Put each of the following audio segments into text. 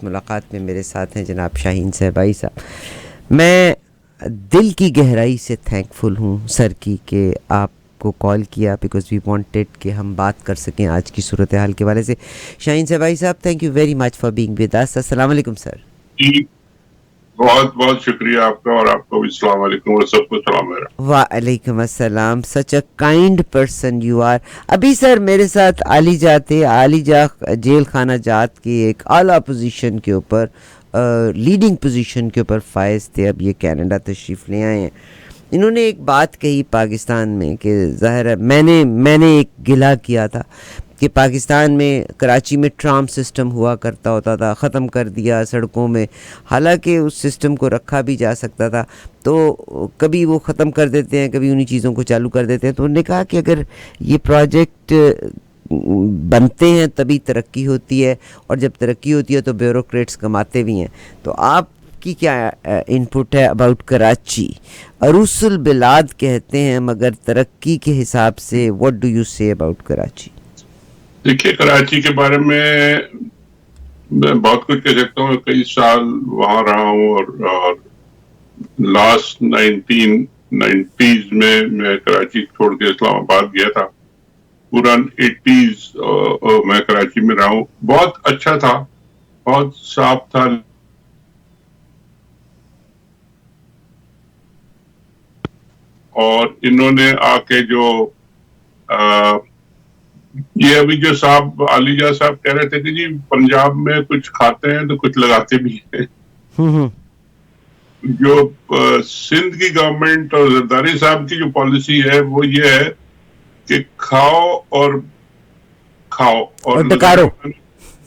ملاقات میں میرے ساتھ ہیں جناب شاہین صاحبائی صاحب. میں دل کی گہرائی سے تھینک فل ہوں سر کی کہ آپ کو کال کیا بیکاز وی وانٹیڈ کہ ہم بات کر سکیں آج کی صورتحال کے حوالے سے. شاہین صاحبائی صاحب thank you very much for being with us. السلام علیکم سر. جی بہت بہت شکریہ آپ کا, اور آپ کو بھی السلام علیکم اور سب کو سلام میرا. وعلیکم السلام. Such a kind person you are. ابھی سر میرے ساتھ علی جاتے علی جا جیل خانہ جات کی ایک اعلیٰ پوزیشن کے اوپر لیڈنگ پوزیشن کے اوپر فائز تھے. اب یہ کینیڈا تشریف لے آئے ہیں. انہوں نے ایک بات کہی پاکستان میں کہ ظاہر ہے میں نے ایک گلہ کیا تھا کہ پاکستان میں کراچی میں ٹرام سسٹم ہوا کرتا ہوتا تھا, ختم کر دیا سڑکوں میں, حالانکہ اس سسٹم کو رکھا بھی جا سکتا تھا. تو کبھی وہ ختم کر دیتے ہیں, کبھی انہی چیزوں کو چالو کر دیتے ہیں. تو انہوں نے کہا کہ اگر یہ پروجیکٹ بنتے ہیں تبھی ترقی ہوتی ہے, اور جب ترقی ہوتی ہے تو بیوروکریٹس کماتے بھی ہیں. تو آپ کی کیا انپٹ ہے اباؤٹ کراچی؟ عروس البلاد کہتے ہیں مگر ترقی کے حساب سے واٹ ڈو یو سے اباؤٹ کراچی؟ دیکھیے کراچی کے بارے میں بہت کچھ کہہ سکتا ہوں. کئی سال وہاں رہا ہوں, اور لاسٹ 1990s میں کراچی چھوڑ کے اسلام آباد گیا تھا. پورا 80s میں کراچی میں رہا ہوں. بہت اچھا تھا, بہت صاف تھا. اور انہوں نے آ کے جو یہ ابھی جو صاحب علی جا صاحب کہہ رہے تھے کہ جی پنجاب میں کچھ کھاتے ہیں تو کچھ لگاتے بھی ہیں. جو سندھ کی گورنمنٹ اور زرداری صاحب کی جو پالیسی ہے وہ یہ ہے کہ کھاؤ اور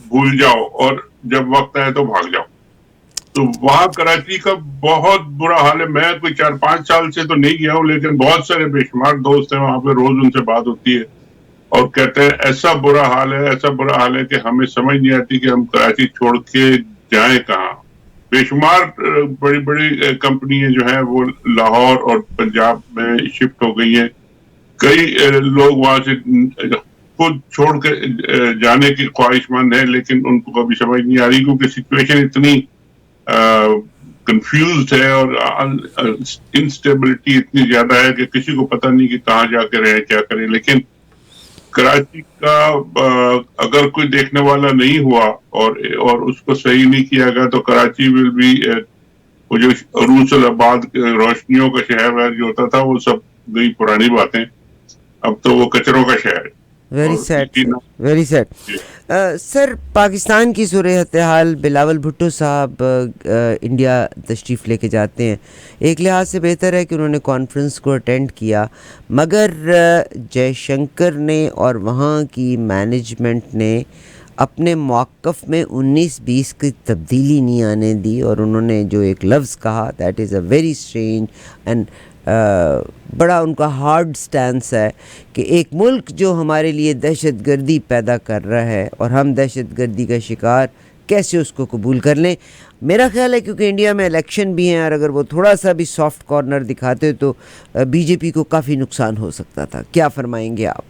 بھول جاؤ, اور جب وقت آئے تو بھاگ جاؤ. تو وہاں کراچی کا بہت برا حال ہے. میں کوئی 4-5 سال سے تو نہیں گیا ہوں, لیکن بہت سارے بے شمار دوست ہیں وہاں پہ, روز ان سے بات ہوتی ہے اور کہتے ہیں ایسا برا حال ہے کہ ہمیں سمجھ نہیں آتی کہ ہم کراچی چھوڑ کے جائیں کہاں. بے شمار بڑی بڑی کمپنیاں جو ہیں وہ لاہور اور پنجاب میں شفٹ ہو گئی ہیں. کئی لوگ وہاں سے خود چھوڑ کے جانے کی خواہش مند ہیں, لیکن ان کو کبھی سمجھ نہیں آ رہی کیونکہ سچویشن اتنی کنفیوزڈ ہے اور انسٹیبلٹی اتنی زیادہ ہے کہ کسی کو پتہ نہیں کہ کہاں جا کے رہے کیا کریں. لیکن کراچی کا اگر کوئی دیکھنے والا نہیں ہوا اور اس کو صحیح نہیں کیا گیا تو کراچی ول بھی وہ جو عروس الآباد روشنیوں کا شہر جو ہوتا تھا وہ سب گئی پرانی باتیں. اب تو وہ کچروں کا شہر ہے. Very sad very sad. Sir Pakistan کی صورتحال, بلاول بھٹو صاحب انڈیا تشریف لے کے جاتے ہیں. ایک لحاظ سے بہتر ہے کہ انہوں نے کانفرنس کو اٹینڈ کیا, مگر جے شنکر نے اور وہاں کی مینجمنٹ نے اپنے موقف میں 19-20 کی تبدیلی نہیں آنے دی, اور انہوں نے جو ایک لفظ کہا that is a very strange and بڑا ان کا ہارڈ سٹینس ہے کہ ایک ملک جو ہمارے لیے دہشت گردی پیدا کر رہا ہے اور ہم دہشت گردی کا شکار کیسے اس کو قبول کر لیں. میرا خیال ہے کیونکہ انڈیا میں الیکشن بھی ہیں, اور اگر وہ تھوڑا سا بھی سافٹ کارنر دکھاتے تو بی جے پی کو کافی نقصان ہو سکتا تھا. کیا فرمائیں گے آپ؟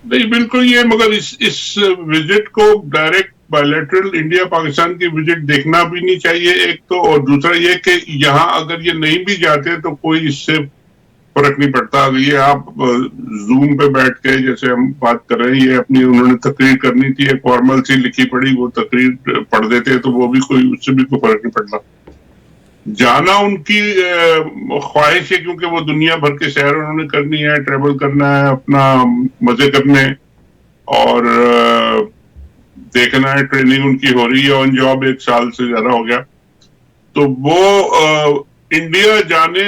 نہیں بالکل یہ, مگر اس وزٹ کو ڈائریکٹ بائیلیٹرل انڈیا پاکستان کی وزٹ دیکھنا بھی نہیں چاہیے ایک تو, اور دوسرا یہ کہ یہاں اگر یہ نہیں بھی جاتے تو کوئی اس سے فرق نہیں پڑتا. یہ آپ زوم پہ بیٹھ کے جیسے ہم بات کر رہے ہیں, یہ اپنی انہوں نے تقریر کرنی تھی, ایک فارمل سی لکھی پڑھی وہ تقریر پڑھ دیتے تو وہ بھی کوئی اس سے بھی کوئی فرق نہیں پڑتا. جانا ان کی خواہش ہے کیونکہ وہ دنیا بھر کے سیر انہوں نے کرنی ہے, ٹریول کرنا ہے, اپنا مزے کرنے اور دیکھنا ہے. ٹریننگ ان کی ہو رہی ہے آن جاب, 1 سال سے زیادہ ہو گیا. تو وہ انڈیا جانے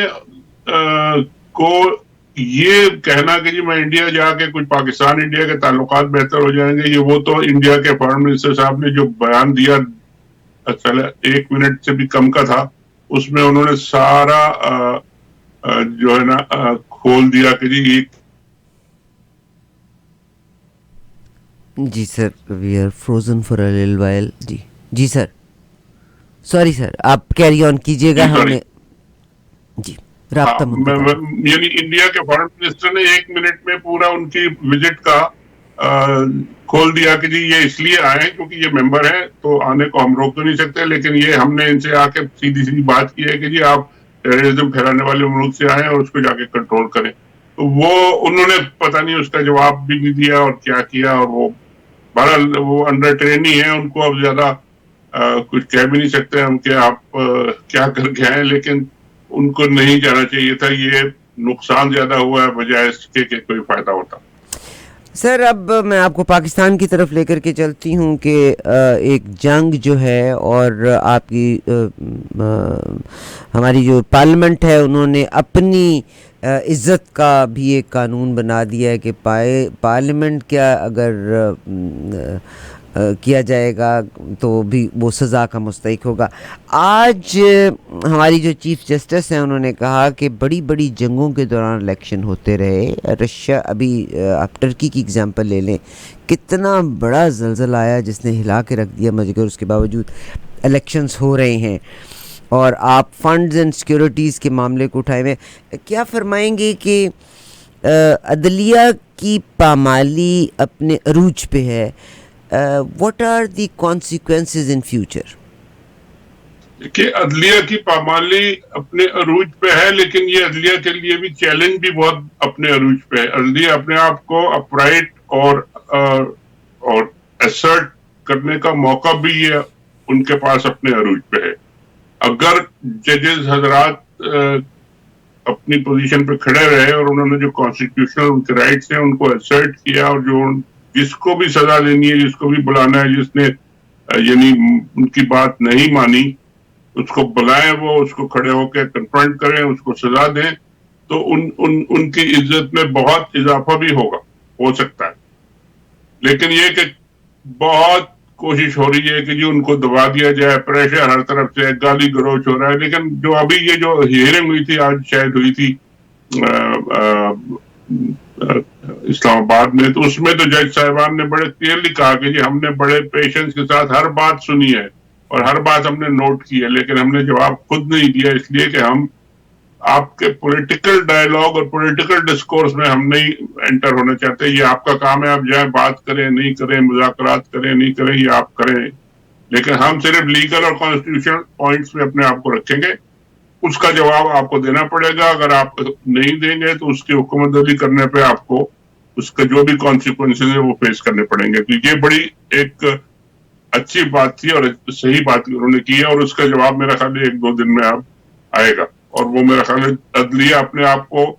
کو یہ کہنا کہ جی میں انڈیا جا کے کچھ پاکستان انڈیا کے تعلقات بہتر ہو جائیں گے, یہ وہ تو انڈیا کے فارن منسٹر صاحب نے جو بیان دیا 1 منٹ سے بھی کم کا تھا, اس میں انہوں نے سارا جو ہے نا کھول دیا کہ جی جی sir we are frozen for a little while. جی سر سوری سر آپ کیری آن کیجیے گا. ہم نے جی رابطہ یعنی انڈیا کے فارن منسٹر نے 1 منٹ میں پورا ان کی وزٹ کا کھول دیا کہ جی یہ اس لیے آئے ہیں کیونکہ یہ ممبر ہیں تو آنے کو ہم روک تو نہیں سکتے، لیکن یہ ہم نے ان سے آ کے سیدھی سیدھی بات کی ہے کہ جی آپ ٹیررزم پھیلانے والے ملک سے آئے اور اس کو جا کے کنٹرول کریں. تو وہ انہوں نے پتہ نہیں اس کا جواب بھی نہیں دیا اور کیا کیا، اور وہ بہرحال وہ انڈر ٹرین ہی ہیں، ان کو اب زیادہ کچھ کہہ بھی نہیں سکتے ہم کہ آپ کیا کر کے آئے، لیکن ان کو نہیں جانا چاہیے تھا. یہ نقصان زیادہ ہوا ہے بجائے اس کے کہ کوئی فائدہ ہوتا. سر اب میں آپ کو پاکستان کی طرف لے کر کے چلتی ہوں کہ ایک جنگ جو ہے، اور آپ کی ہماری جو پارلیمنٹ ہے انہوں نے اپنی عزت کا بھی ایک قانون بنا دیا ہے کہ پارلیمنٹ کیا اگر کیا جائے گا تو بھی وہ سزا کا مستحق ہوگا. آج ہماری جو چیف جسٹس ہیں انہوں نے کہا کہ بڑی بڑی جنگوں کے دوران الیکشن ہوتے رہے. رشیا، ابھی آپ ٹرکی کی اگزامپل لے لیں، کتنا بڑا زلزلہ آیا جس نے ہلا کے رکھ دیا، مگر اس کے باوجود الیکشنز ہو رہے ہیں. اور آپ فنڈز اینڈ سیکیورٹیز کے معاملے کو اٹھائے ہوئے، کیا فرمائیں گے کہ عدلیہ کی پامالی اپنے عروج پہ ہے؟ what are the consequences in future؟ کہ عدلیہ کی پامالی اپنے عروج پہ ہے، لیکن یہ عدلیہ کے لیے بھی چیلنج بھی بہت اپنے عروج پہ ہے. عدلیہ اپنے آپ کو اپرائٹ اور ایسرٹ کرنے کا موقع بھی یہ ان کے پاس اپنے عروج پہ ہے. اگر ججز حضرات اپنی پوزیشن پہ کھڑے رہے اور انہوں نے جو کانسٹیٹیوشنل ان کے رائٹس ہیں ان کو ایسرٹ کیا، اور جو جس کو بھی سزا دینی ہے، جس کو بھی بلانا ہے، جس نے یعنی ان کی بات نہیں مانی، اس کو بلائیں، وہ اس کو کھڑے ہو کے کنفرنٹ کریں، اس کو سزا دیں، تو ان کی عزت میں بہت اضافہ بھی ہو سکتا ہے. لیکن یہ کہ بہت کوشش ہو رہی ہے کہ جی ان کو دبا دیا جائے، پریشر ہر طرف سے، گالی گلوچ ہو رہا ہے. لیکن جو ابھی یہ جو ہیئرنگ ہوئی تھی، آج شاید ہوئی تھی اسلام آباد میں، تو اس میں تو جج صاحبان نے بڑے کلیئرلی کہا کہ جی ہم نے بڑے پیشنس کے ساتھ ہر بات سنی ہے اور ہر بات ہم نے نوٹ کی ہے، لیکن ہم نے جواب خود نہیں دیا، اس لیے کہ ہم آپ کے پولیٹیکل ڈائلاگ اور پولیٹیکل ڈسکورس میں ہم نہیں انٹر ہونا چاہتے. یہ آپ کا کام ہے، آپ جائیں بات کریں، نہیں کریں، مذاکرات کریں، نہیں کریں، یہ آپ کریں، لیکن ہم صرف لیگل اور کانسٹیٹیوشنل پوائنٹس میں اپنے آپ کو رکھیں گے. اس کا جواب آپ کو دینا پڑے گا. اگر آپ نہیں دیں گے تو اس کی حکومت داری کرنے پہ آپ کو اس کے جو بھی کانسیکوینسز ہیں وہ فیس کرنے پڑیں گے. تو یہ بڑی ایک اچھی بات تھی اور صحیح بات انہوں نے کی ہے، اور اس کا جواب میرا خیال ہے 1-2 دن میں اب آئے گا، اور وہ میرا خیال ہے عدلیہ اپنے آپ کو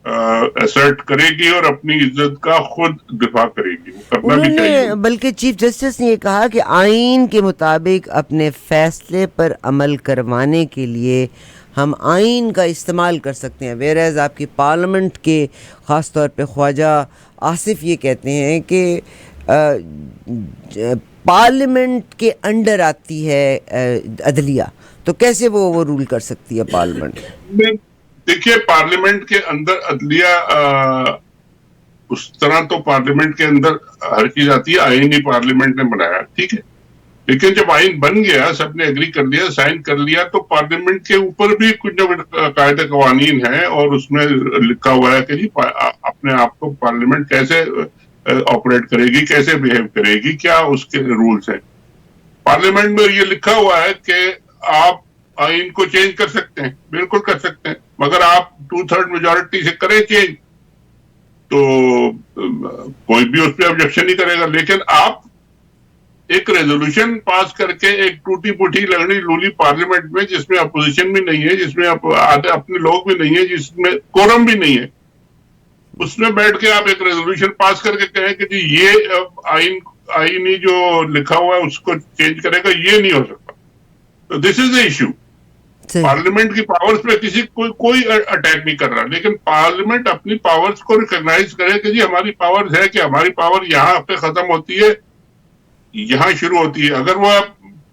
ایسرٹ کرے گی اور اپنی عزت کا خود دفاع کرے گی. وہ کرنا بھی چاہیے. بلکہ چیف جسٹس نے یہ کہا کہ آئین کے مطابق اپنے فیصلے پر عمل کروانے کے لیے ہم آئین کا استعمال کر سکتے ہیں. ویئرز آپ کی پارلیمنٹ کے خاص طور پہ خواجہ آصف یہ کہتے ہیں کہ پارلیمنٹ کے انڈر آتی ہے عدلیہ، تو کیسے وہ رول کر سکتی ہے پارلیمنٹ؟ دیکھیے، پارلیمنٹ کے اندر عدلیہ اس طرح تو پارلیمنٹ کے اندر ہر چیز آتی ہے، آئین ہی پارلیمنٹ نے بنایا، ٹھیک ہے، لیکن جب آئین بن گیا، سب نے ایگری کر لیا، سائن کر لیا، تو پارلیمنٹ کے اوپر بھی کچھ قاعدے قوانین ہیں، اور اس میں لکھا ہوا ہے کہ جی اپنے آپ کو پارلیمنٹ کیسے آپریٹ کرے گی، کیسے بہیو کرے گی، کیا اس کے رولز ہیں. پارلیمنٹ میں یہ لکھا ہوا ہے کہ آپ آئین کو چینج کر سکتے ہیں، بالکل کر سکتے ہیں، مگر آپ 2/3 میجورٹی سے کریں چینج تو کوئی بھی اس پہ آبجیکشن نہیں کرے گا. لیکن آپ ایک ریزولوشن پاس کر کے ایک ٹوٹی پوٹی لگڑی لولی پارلیمنٹ میں، جس میں اپوزیشن بھی نہیں ہے، جس میں اپنے لوگ بھی نہیں ہے، جس میں کورم بھی نہیں ہے، اس میں بیٹھ کے آپ ایک ریزولوشن پاس کر کے کہیں کہ جی یہ آئینی جو لکھا ہوا ہے اس کو چینج کرے گا، یہ نہیں ہو سکتا. تو دس از دا ایشو. پارلیمنٹ کی پاورز پہ کسی کوئی اٹیک نہیں کر رہا، لیکن پارلیمنٹ اپنی پاورز کو ریکگنائز کرے کہ جی ہماری پاورز ہے، کہ ہماری پاور یہاں پہ ختم ہوتی ہے، یہاں شروع ہوتی ہے. اگر وہ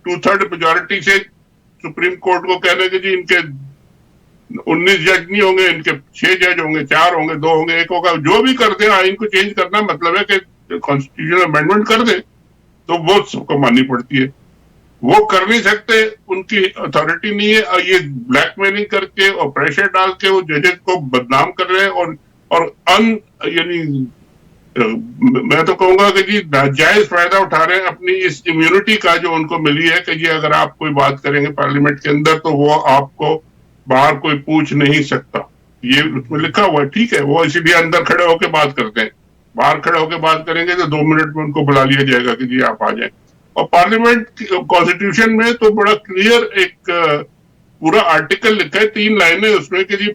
2/3 میجورٹی سے سپریم کورٹ کو کہہ دے کہ جی ان کے 19 جج نہیں ہوں گے، ان کے 6 جج ہوں گے، 4 ہوں گے، 2 ہوں گے، 1 ہوگا، جو بھی کر دیں آئین کو چینج کرنا مطلب ہے کہ کانسٹیٹیوشنل امینڈمنٹ کر دیں، تو وہ سب کو ماننی پڑتی ہے. وہ کر نہیں سکتے، ان کی اتھارٹی نہیں ہے. اور یہ بلیک میلنگ کر کے اور پریشر ڈال کے وہ ججز کو بدنام کر رہے ہیں، اور یعنی میں تو کہوں گا کہ جی ناجائز فائدہ اٹھا رہے ہیں اپنی اس امیونٹی کا جو ان کو ملی ہے کہ جی اگر آپ کوئی بات کریں گے پارلیمنٹ کے اندر تو وہ آپ کو باہر کوئی پوچھ نہیں سکتا. یہ اس میں لکھا ہوا ہے, ٹھیک ہے, وہ اسی لیے اندر کھڑے ہو کے بات کرتے ہیں. باہر کھڑے ہو کے بات کریں گے تو 2 منٹ میں ان کو بلا لیا جائے گا کہ جی آپ آ جائیں. اور پارلیمنٹ کانسٹیٹیوشن میں تو بڑا کلیئر ایک پورا آرٹیکل لکھا ہے, 3 لائنیں اس میں کہ جی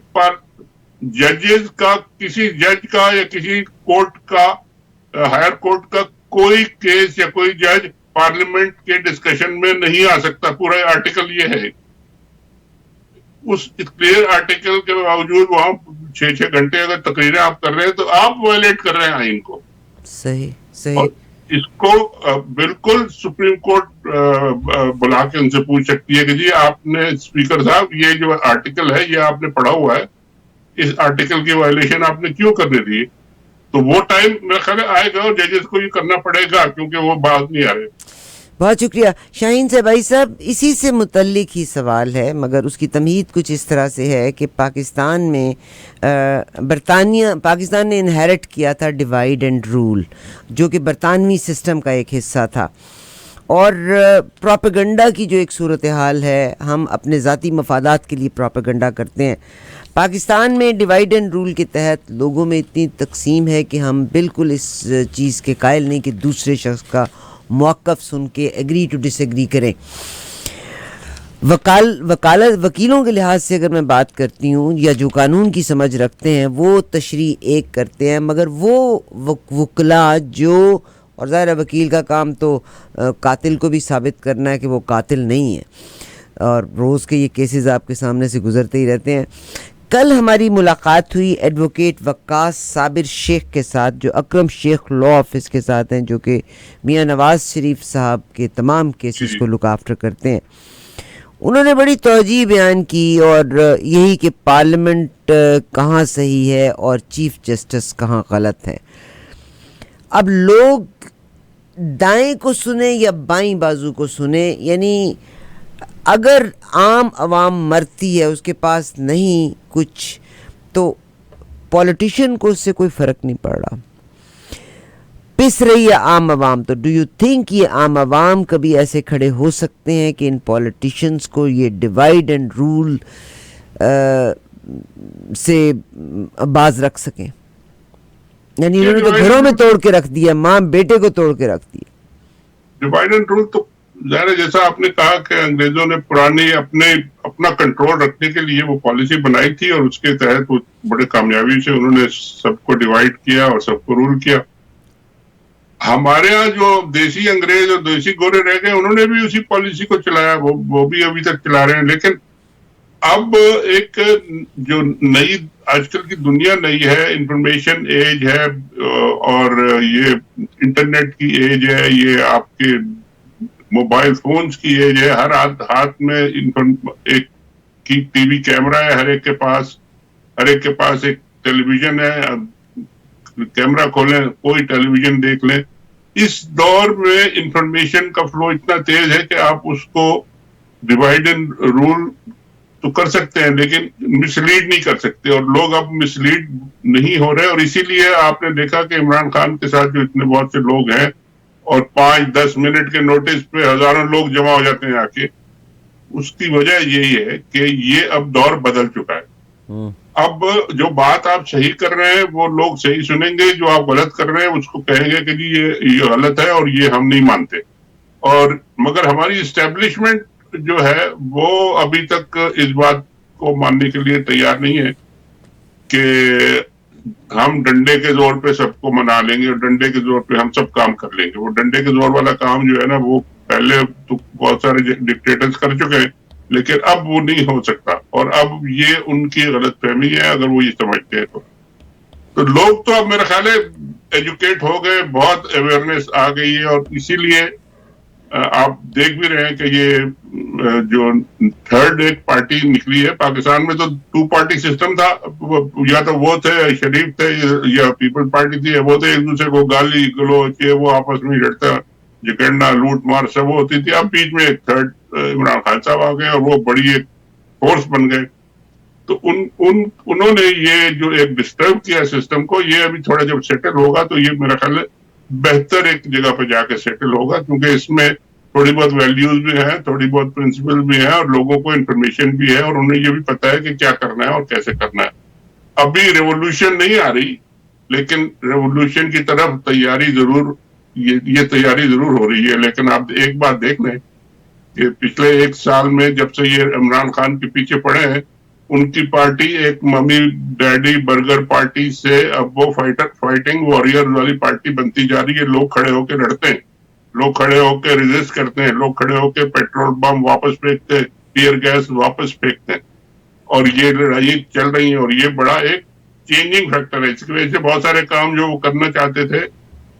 ججز کا, کسی جج کا یا کسی کورٹ کا, ہائر کورٹ کا کوئی کیس یا کوئی جج پارلیمنٹ کے ڈسکشن میں نہیں آ سکتا. پورا آرٹیکل یہ ہے. اس کلیئر آرٹیکل کے باوجود وہاں 6 گھنٹے اگر تقریریں آپ کر رہے ہیں تو آپ وائلیٹ کر رہے ہیں آئین کو. صحیح اور صحیح. اس کو بالکل سپریم کورٹ بلا کے ان سے پوچھ سکتی ہے کہ جی آپ نے اسپیکر صاحب یہ جو آرٹیکل ہے یہ آپ نے پڑھا ہوا ہے, اس آرٹیکل کی وائلیشن آپ نے کیوں کرنے دی. تو وہ ٹائم میرا خیال آئے گا اور ججز کو یہ کرنا پڑے گا کیونکہ وہ باز نہیں آ رہے. بہت شکریہ شاہین سے بھائی صاحب. اسی سے متعلق ہی سوال ہے مگر اس کی تمہید کچھ اس طرح سے ہے کہ پاکستان میں پاکستان نے انہیرٹ کیا تھا ڈیوائیڈ اینڈ رول, جو کہ برطانوی سسٹم کا ایک حصہ تھا, اور پروپیگنڈا کی جو ایک صورتحال ہے, ہم اپنے ذاتی مفادات کے لیے پروپیگنڈا کرتے ہیں. پاکستان میں ڈیوائیڈ اینڈ رول کے تحت لوگوں میں اتنی تقسیم ہے کہ ہم بالکل اس چیز کے قائل نہیں کہ دوسرے شخص کا موقف سن کے ایگری ٹو ڈس ایگری کریں. وکیلوں کے لحاظ سے اگر میں بات کرتی ہوں, یا جو قانون کی سمجھ رکھتے ہیں وہ تشریح ایک کرتے ہیں, مگر وہ وکلاء جو, اور ظاہر وکیل کا کام تو قاتل کو بھی ثابت کرنا ہے کہ وہ قاتل نہیں ہے, اور روز کے یہ کیسز آپ کے سامنے سے گزرتے ہی رہتے ہیں. کل ہماری ملاقات ہوئی ایڈوکیٹ وقاص صابر شیخ کے ساتھ, جو اکرم شیخ لا آفس کے ساتھ ہیں, جو کہ میاں نواز شریف صاحب کے تمام کیسز کو لک آفٹر کرتے ہیں. انہوں نے بڑی توجہ بیان کی, اور یہی کہ پارلیمنٹ کہاں صحیح ہے اور چیف جسٹس کہاں غلط ہے. اب لوگ دائیں کو سنیں یا بائیں بازو کو سنیں, یعنی اگر عام عوام مرتی ہے, اس کے پاس نہیں کچھ, تو پولیٹیشین کو اس سے کوئی فرق نہیں پڑ رہا. پس رہی ہے عام عوام. تو ڈو یو تھنک یہ عام عوام کبھی ایسے کھڑے ہو سکتے ہیں کہ ان پولیٹیشینس کو یہ ڈیوائیڈ اینڈ رول سے باز رکھ سکیں؟ یعنی انہوں نے تو گھروں میں توڑ کے رکھ دیا, ماں بیٹے کو توڑ کے رکھ دیا. ڈیوائیڈ اینڈ رول تو ظاہر جیسا آپ نے کہا کہ انگریزوں نے پرانی اپنا کنٹرول رکھنے کے لیے وہ پالیسی بنائی تھی, اور اس کے تحت وہ بڑے کامیابی سے انہوں نے سب کو ڈیوائیڈ کیا اور سب کو رول کیا. ہمارے ہاں جو دیسی انگریز اور دیسی گورے رہ گئے, انہوں نے بھی اسی پالیسی کو چلایا, وہ بھی ابھی تک چلا رہے ہیں. لیکن اب ایک جو نئی آج کل کی دنیا نئی ہے, انفارمیشن ایج ہے, اور یہ انٹرنیٹ کی ایج ہے, یہ آپ کے موبائل فونز کی ایج ہے. ہر ہاتھ میں ایک ٹی وی کیمرہ ہے, ہر ایک کے پاس ایک ٹیلی ویژن ہے. کیمرہ کھولیں, کوئی ٹیلی ویژن دیکھ لیں. اس دور میں انفارمیشن کا فلو اتنا تیز ہے کہ آپ اس کو ڈیوائیڈ اینڈ رول تو کر سکتے ہیں, لیکن مس لیڈ نہیں کر سکتے, اور لوگ اب مس لیڈ نہیں ہو رہے. اور اسی لیے آپ نے دیکھا کہ عمران خان کے ساتھ جو اتنے بہت سے لوگ ہیں, اور 5-10 منٹ کے نوٹس پہ ہزاروں لوگ جمع ہو جاتے ہیں آ کے, اس کی وجہ یہی ہے کہ یہ اب دور بدل چکا ہے. اب جو بات آپ صحیح کر رہے ہیں وہ لوگ صحیح سنیں گے, جو آپ غلط کر رہے ہیں اس کو کہیں گے کہ جی یہ غلط ہے اور یہ ہم نہیں مانتے. اور مگر ہماری اسٹیبلشمنٹ جو ہے وہ ابھی تک اس بات کو ماننے کے لیے تیار نہیں ہے کہ ہم ڈنڈے کے زور پہ سب کو منا لیں گے اور ڈنڈے کے زور پہ ہم سب کام کر لیں گے. وہ ڈنڈے کے زور والا کام جو ہے نا, وہ پہلے تو بہت سارے ڈکٹیٹرز کر چکے ہیں, لیکن اب وہ نہیں ہو سکتا. اور اب یہ ان کی غلط فہمی ہے اگر وہ یہ سمجھتے ہیں تو لوگ تو اب میرا خیال ہے ایجوکیٹ ہو گئے, بہت اویئرنیس آ گئی ہے. اور اسی لیے آپ دیکھ بھی رہے ہیں کہ یہ جو تھرڈ ایک پارٹی نکلی ہے پاکستان میں, تو 2 پارٹی سسٹم تھا, یا تو وہ تھے شریف تھے یا پیپل پارٹی تھی. وہ تو ایک دوسرے کو گالی گلوچ, وہ آپس میں لڑتا جکڑنا لوٹ مار سب ہوتی تھی. اب بیچ میں ایک تھرڈ عمران خان صاحب آ گئے اور وہ بڑی ایک فورس بن گئے. تو انہوں نے یہ جو ایک ڈسٹرب کیا سسٹم کو، یہ ابھی تھوڑا جب سیٹل ہوگا تو یہ میرا خیال ہے بہتر ایک جگہ پہ جا کے سیٹل ہوگا، کیونکہ اس میں تھوڑی بہت ویلیوز بھی ہیں، تھوڑی بہت پرنسپل بھی ہیں، اور لوگوں کو انفارمیشن بھی ہے، اور انہیں یہ بھی پتا ہے کہ کیا کرنا ہے اور کیسے کرنا ہے. ابھی ریولوشن نہیں آ رہی، لیکن ریولوشن کی طرف تیاری ضرور، یہ تیاری ضرور ہو رہی ہے. لیکن آپ ایک بات دیکھ لیں کہ پچھلے 1 سال میں جب سے یہ عمران خان کے پیچھے پڑے ہیں، ان کی پارٹی ایک ممی ڈیڈی برگر پارٹی سے اب وہ فائٹنگ وارئر والی پارٹی بنتی جا رہی ہے. لوگ کھڑے ہو کے لڑتے ہیں، لوگ کھڑے ہو کے ریزسٹ کرتے ہیں، لوگ کھڑے ہو کے پیٹرول بم واپس پھینکتے ہیں، ٹیئر گیس واپس پھینکتے ہیں، اور یہ لڑائی چل رہی ہے. اور یہ بڑا ایک چینجنگ فیکٹر ہے. اس کی وجہ سے بہت سارے کام جو وہ کرنا چاہتے تھے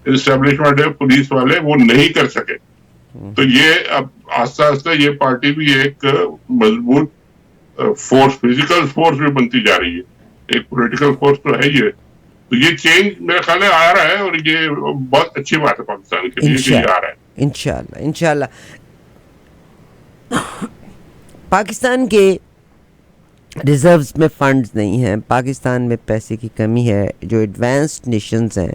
اسٹیبلشمنٹ پولیس والے، وہ نہیں کر سکے. تو یہ اب آہستہ آہستہ یہ پارٹی بھی ایک مضبوط فورس، فزیکل فورس بھی بنتی جا رہی ہے. ایک پولیٹیکل فورس تو ہے یہ. تو یہ چینج میرے خیال ہے آ رہا ہے، اور یہ بہت اچھی بات ہے پاکستان کے لیے کہ یہ آ رہا ہے. انشاءاللہ پاکستان کے ریزروز میں فنڈز نہیں ہیں، پاکستان میں پیسے کی کمی ہے. جو ایڈوانسڈ نیشنز ہیں،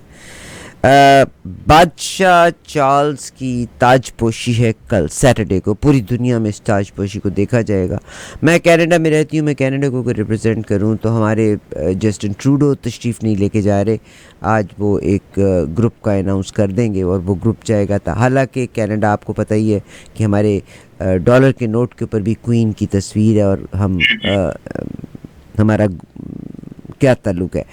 بادشاہ چارلز کی تاج پوشی ہے کل سیٹرڈے کو. پوری دنیا میں اس تاج پوشی کو دیکھا جائے گا. میں کینیڈا میں رہتی ہوں، میں کینیڈا کو ریپرزینٹ کروں تو ہمارے جسٹن ٹروڈو تشریف نہیں لے کے جا رہے. آج وہ ایک گروپ کا اناؤنس کر دیں گے اور وہ گروپ جائے گا. حالانکہ کینیڈا آپ کو پتہ ہی ہے کہ ہمارے ڈالر کے نوٹ کے اوپر بھی کوئین کی تصویر ہے، اور ہمارا کیا تعلق ہے.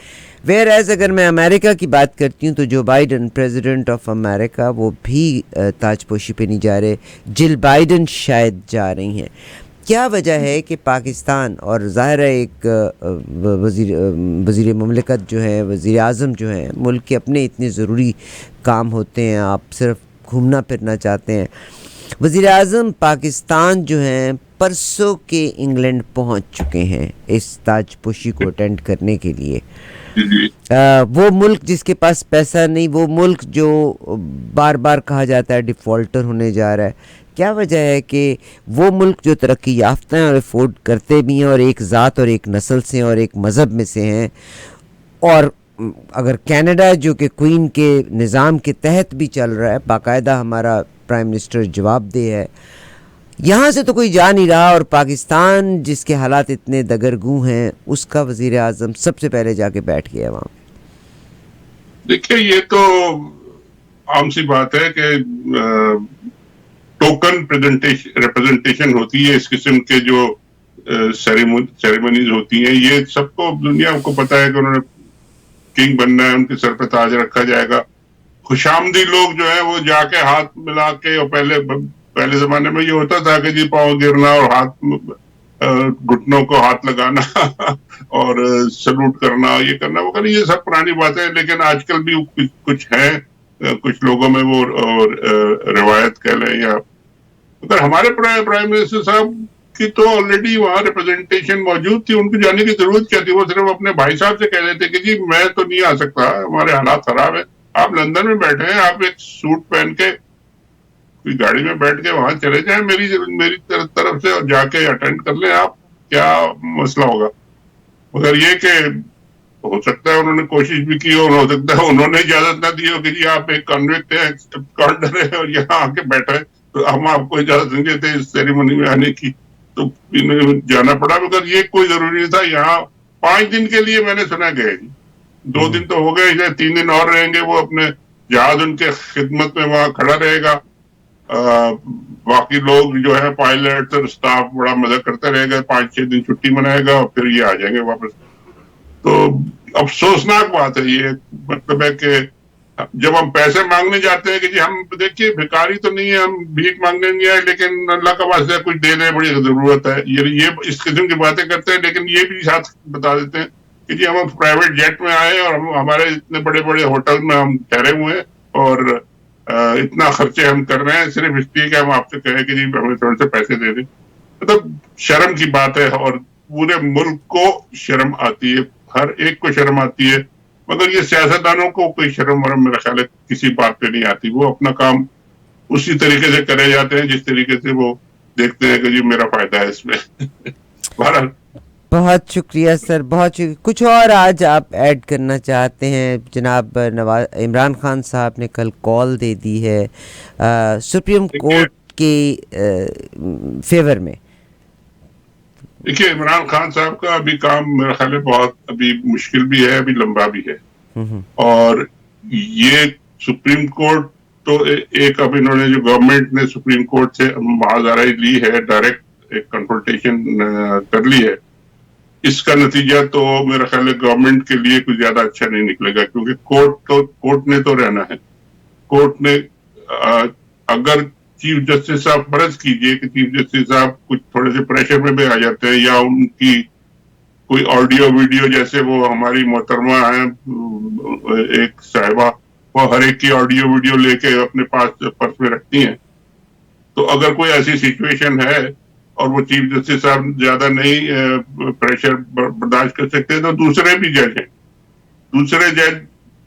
ویئر ایز اگر میں امریکہ کی بات کرتی ہوں تو Joe Biden president of America وہ بھی تاج پوشی پہ نہیں جا رہے. جل بائیڈن شاید جا رہی ہیں. کیا وجہ ہے کہ پاکستان، اور ظاہر ہے ایک وزیر مملکت جو ہے، وزیر اعظم جو ہیں، ملک کے اپنے اتنے ضروری کام ہوتے ہیں، آپ صرف گھومنا پھرنا چاہتے ہیں. وزیر اعظم پاکستان جو ہیں پرسوں کے انگلینڈ پہنچ چکے ہیں اس تاج پوشی کو اٹینڈ کرنے کے لیے. وہ ملک جس کے پاس پیسہ نہیں، وہ ملک جو بار بار کہا جاتا ہے ڈیفالٹر ہونے جا رہا ہے. کیا وجہ ہے کہ وہ ملک جو ترقی یافتہ ہیں اور افورڈ کرتے بھی ہیں، اور ایک ذات اور ایک نسل سے اور ایک مذہب میں سے ہیں، اور اگر کینیڈا جو کہ کوئین کے نظام کے تحت بھی چل رہا ہے، باقاعدہ ہمارا پرائم منسٹر جواب دہ ہے، یہاں سے تو کوئی جا نہیں رہا، اور پاکستان جس کے حالات اتنے دگرگوں ہیں اس کا وزیر اعظم سب سے پہلے جا کے بیٹھ گیا وہاں. دیکھیے یہ تو عام سی بات ہے کہ ٹوکن ریپرزنٹیشن ہوتی ہے. اس قسم کے جو سیریمنیز ہوتی ہیں، یہ سب کو دنیا کو پتا ہے کہ انہوں نے کنگ بننا ہے، ان کے سر پہ تاج رکھا جائے گا. خوشامدی لوگ جو ہے وہ جا کے ہاتھ ملا کے، اور پہلے زمانے میں یہ ہوتا تھا کہ جی پاؤں گرنا اور گھٹنوں کو ہاتھ لگانا اور سلوٹ کرنا، یہ کرنا وہ کرنا، یہ سب پرانی باتیں. لیکن آج کل بھی کچھ ہیں، کچھ لوگوں میں وہ روایت کہہ لیں، یا اگر ہمارے پرائم منسٹر صاحب کی تو آلریڈی وہاں ریپرزنٹیشن موجود تھی، ان کو جانے کی ضرورت کیا تھی؟ وہ صرف اپنے بھائی صاحب سے کہہ دیتے کہ جی میں تو نہیں آ سکتا، ہمارے حالات خراب ہیں، آپ لندن میں بیٹھے ہیں، آپ ایک سوٹ پہن کے کوئی گاڑی میں بیٹھ کے وہاں چلے جائیں میری طرف سے، اور جا کے اٹینڈ کر لیں. آپ کیا مسئلہ ہوگا؟ مگر یہ کہ ہو سکتا ہے انہوں نے کوشش بھی کی، اور ہو سکتا ہے انہوں نے اجازت نہ دی ہو کہ جی آپ ایک کنوکٹ ہیں، کارڈر ہیں، اور یہاں آ کے بیٹھے، تو ہم آپ کو اجازت نہیں دیتے اس سیریمنی میں آنے کی، تو انہیں جانا پڑا. مگر یہ کوئی ضروری نہیں تھا. یہاں 5 دن کے لیے میں نے سنا گئے، 2 دن تو ہو گئے، 3 دن اور رہیں گے. وہ اپنے جہاز ان کے خدمت میں وہاں کھڑا رہے گا. باقی لوگ جو ہے پائلٹ اور اسٹاف بڑا مزہ کرتے رہے گا، 5-6 دن چھٹی منائے گا، اور پھر یہ آ جائیں گے واپس. تو افسوسناک بات ہے یہ. مطلب ہے کہ جب ہم پیسے مانگنے جاتے ہیں کہ جی ہم دیکھیے بھکاری تو نہیں ہے، ہم بھیک مانگنے نہیں آئے، لیکن اللہ کا واسطہ کچھ دے دیں، بڑی ضرورت ہے، یہ اس قسم کی باتیں کرتے ہیں. لیکن یہ بھی ساتھ بتا دیتے ہیں کہ جی ہم پرائیویٹ جیٹ میں آئے، اور ہمارے اتنے بڑے بڑے ہوٹل میں ہم ٹھہرے ہوئے ہیں، اور اتنا خرچے ہم کر رہے ہیں صرف اس لیے کہ ہم آپ سے کہیں کہ جی ہمیں تھوڑے سے پیسے دے دیں. مطلب شرم کی بات ہے، اور پورے ملک کو شرم آتی ہے، ہر ایک کو شرم آتی ہے. مگر یہ سیاستدانوں کو کوئی شرم ورم میرا خیال ہے کسی بات پہ نہیں آتی. وہ اپنا کام اسی طریقے سے کرے جاتے ہیں جس طریقے سے وہ دیکھتے ہیں کہ جی میرا فائدہ ہے اس میں. بہرحال بہت شکریہ سر، بہت شکریہ. کچھ اور آج آپ ایڈ کرنا چاہتے ہیں؟ جناب عمران خان صاحب نے کل کال دے دی ہے سپریم دیکھیے کورٹ کے فیور میں. دیکھیے عمران خان صاحب کا ابھی کام میرا خیال ہے بہت ابھی مشکل بھی ہے، ابھی لمبا بھی ہے. اور یہ سپریم کورٹ تو ایک اب انہوں نے جو گورنمنٹ نے سپریم کورٹ سے معذرائی لی ہے، ڈائریکٹ ایک کنسلٹیشن کر لی ہے. اس کا نتیجہ تو میرا خیال ہے گورنمنٹ کے لیے کچھ زیادہ اچھا نہیں نکلے گا، کیونکہ کورٹ نے تو رہنا ہے. کورٹ نے اگر چیف جسٹس صاحب فرض کیجئے کہ چیف جسٹس صاحب کچھ تھوڑے سے پریشر میں بھی آ جاتے ہیں، یا ان کی کوئی آڈیو ویڈیو، جیسے وہ ہماری محترمہ ہیں ایک صاحبہ، وہ ہر ایک کی آڈیو ویڈیو لے کے اپنے پاس پرس میں رکھتی ہیں، تو اگر کوئی ایسی سچویشن ہے اور وہ چیف جسٹس صاحب زیادہ نہیں پریشر برداشت کر سکتے تو دوسرے بھی جج ہیں، دوسرے جج،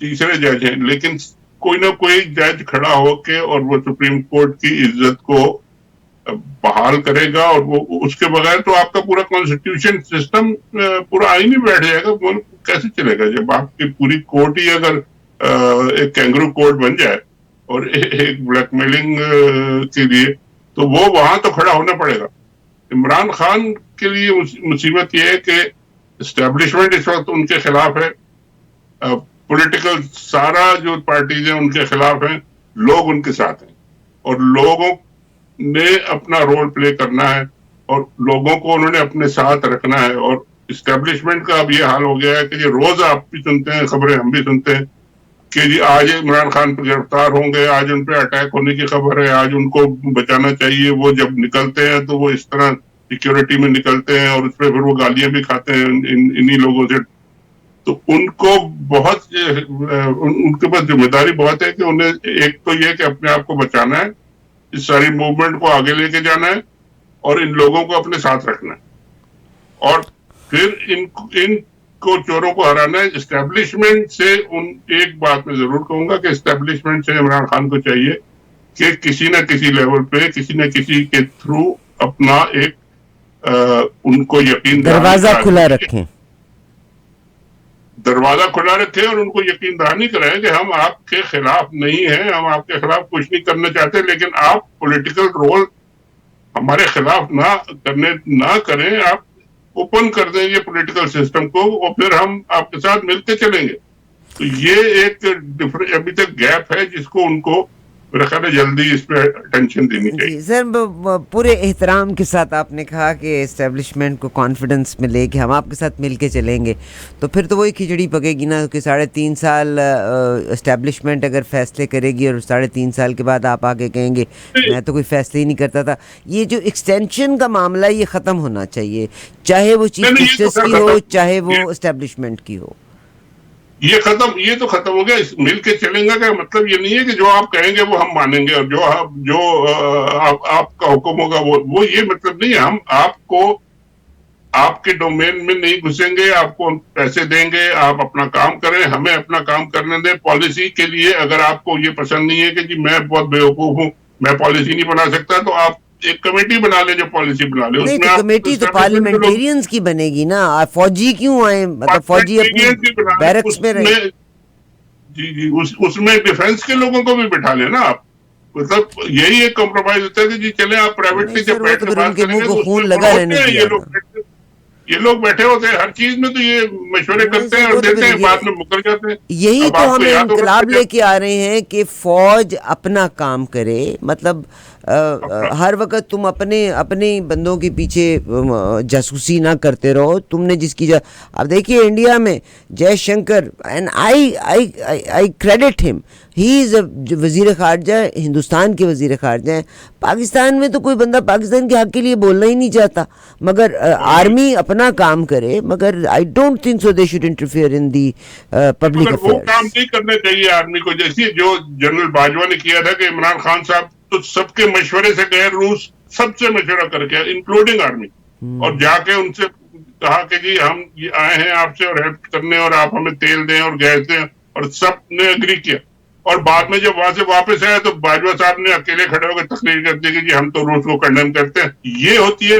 تیسرے جج ہیں، لیکن کوئی نہ کوئی جج کھڑا ہو کے اور وہ سپریم کورٹ کی عزت کو بحال کرے گا. اور وہ اس کے بغیر تو آپ کا پورا کانسٹیٹیوشن سسٹم پورا آئین ہی بیٹھ جائے گا. ملک کیسے چلے گا جب آپ کی پوری کورٹ ہی اگر ایک کینگرو کورٹ بن جائے اور ایک بلیک میلنگ کے لیے، تو وہ وہاں تو کھڑا ہونا پڑے گا. عمران خان کے لیے مصیبت یہ ہے کہ اسٹیبلشمنٹ اس وقت ان کے خلاف ہے، پولیٹیکل سارا جو پارٹیز ہیں ان کے خلاف ہیں، لوگ ان کے ساتھ ہیں، اور لوگوں نے اپنا رول پلے کرنا ہے اور لوگوں کو انہوں نے اپنے ساتھ رکھنا ہے. اور اسٹیبلشمنٹ کا اب یہ حال ہو گیا ہے کہ یہ روز آپ بھی سنتے ہیں، خبریں ہم بھی سنتے ہیں کہ جی آج عمران خان پہ گرفتار ہوں گے، آج ان پہ اٹیک ہونے کی خبر ہے، آج ان کو بچانا چاہیے. وہ جب نکلتے ہیں تو وہ اس طرح سیکیورٹی میں نکلتے ہیں اور اس پہ پھر وہ گالیاں بھی کھاتے ہیں انہی لوگوں سے. تو ان کو بہت ان کے پاس ذمہ داری بہت ہے کہ انہیں ایک تو یہ کہ اپنے آپ کو بچانا ہے، اس ساری موومنٹ کو آگے لے کے جانا ہے اور ان لوگوں کو اپنے ساتھ رکھنا ہے، اور پھر ان کو چوروں کو ہرانا ہے. اسٹیبلشمنٹ سے ایک بات میں ضرور کہوں گا کہ اسٹیبلشمنٹ سے عمران خان کو چاہیے کہ کسی نہ کسی لیول پہ کسی نہ کسی کے تھرو اپنا ایک ان کو یقین دروازہ کھلا رکھیں، دروازہ کھلا رکھے اور ان کو یقین دہانی کرائیں کہ ہم آپ کے خلاف نہیں ہیں، ہم آپ کے خلاف کچھ نہیں کرنا چاہتے، لیکن آپ پولیٹیکل رول ہمارے خلاف نہ کریں، آپ اوپن کر دیں یہ پولیٹیکل سسٹم کو اور پھر ہم آپ کے ساتھ مل کے چلیں گے. تو یہ ایک ابھی تک گیپ ہے جس کو ان کو میرا خیال ہے جلدی اس پہ اٹینشن دینی چاہیے. جی سر، پورے احترام کے ساتھ آپ نے کہا کہ اسٹیبلشمنٹ کو کانفیڈنس میں لے کے ہم آپ کے ساتھ مل کے چلیں گے، تو پھر تو وہی کھچڑی پکے گی نا کہ 3.5 سال اسٹیبلشمنٹ اگر فیصلے کرے گی اور 3.5 سال کے بعد آپ آگے کہیں گے میں تو کوئی فیصلے ہی نہیں کرتا تھا. یہ جو ایکسٹینشن کا معاملہ یہ ختم ہونا چاہیے، چاہے وہ چیف جسٹس کی ہو چاہے وہ اسٹیبلشمنٹ کی ہو. یہ تو ختم ہو گیا. مل کے چلیں گا کا مطلب یہ نہیں ہے کہ جو آپ کہیں گے وہ ہم مانیں گے اور جو آپ کا حکم ہوگا وہ یہ مطلب نہیں ہے. ہم آپ کو آپ کے ڈومین میں نہیں گھسیں گے، آپ کو پیسے دیں گے، آپ اپنا کام کریں، ہمیں اپنا کام کرنے دیں. پالیسی کے لیے اگر آپ کو یہ پسند نہیں ہے کہ جی میں بہت بیوقوف ہوں، میں پالیسی نہیں بنا سکتا، تو آپ ایک کمیٹی بنا لیں جو پالیسی بنا لے. نہیں تو کمیٹی تو پارلیمنٹیرینز کی بنے گی نا، فوجی کیوں آئیں؟ مطلب فوجی اپنی بیرکس میں رہیں. جی اس میں ڈیفنس کے لوگوں کو بھی بٹھا لیں نا آپ. مطلب یہی ایک کمپرومائز ہوتا ہے کہ جی چلیں آپ پرائیویٹ کے جب بیٹھ کے بات کریں گے تو اس میں ہوتے ہیں یہ لوگ بیٹھے ہوتے ہیں ہر چیز میں، تو یہ مشورے کرتے ہیں اور دیتے ہیں، بعد میں مکر جاتے ہیں. یہی تو ہم انقلاب لے کے آ رہے ہیں کہ فوج اپنا کام کرے. مطلب ہر وقت تم اپنے بندوں کے پیچھے جاسوسی نہ کرتے رہو. تم نے جس کی اب دیکھیے انڈیا میں جے شنکر، اینڈ آئی کریڈٹ ہم، ہی از وزیر خارجہ، ہندوستان کے وزیر خارجہ ہیں. پاکستان میں تو کوئی بندہ پاکستان کے حق کے لیے بولنا ہی نہیں چاہتا، مگر آرمی اپنا کام کرے. مگر I don't think so they should interfere in the public affairs. وہ کام نہیں کرنا چاہیے آرمی کو، جیسے جو جنرل باجوہ نے کیا تھا کہ عمران خان صاحب تو سب کے مشورے سے گئے، روس سب سے مشورہ کر کے انکلوڈنگ آرمی، اور جا کے ان سے کہا کہ جی ہم آئے ہیں آپ سے اور ہیلپ کرنے، اور آپ ہمیں تیل دیں اور گیس دیں، اور سب نے اگری کیا. اور بعد میں جب وہاں سے واپس آئے تو باجوہ صاحب نے اکیلے کھڑے ہو کے تقریر کر دی کہ جی ہم تو روس کو کنڈیم کرتے ہیں. یہ ہوتی ہے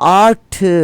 8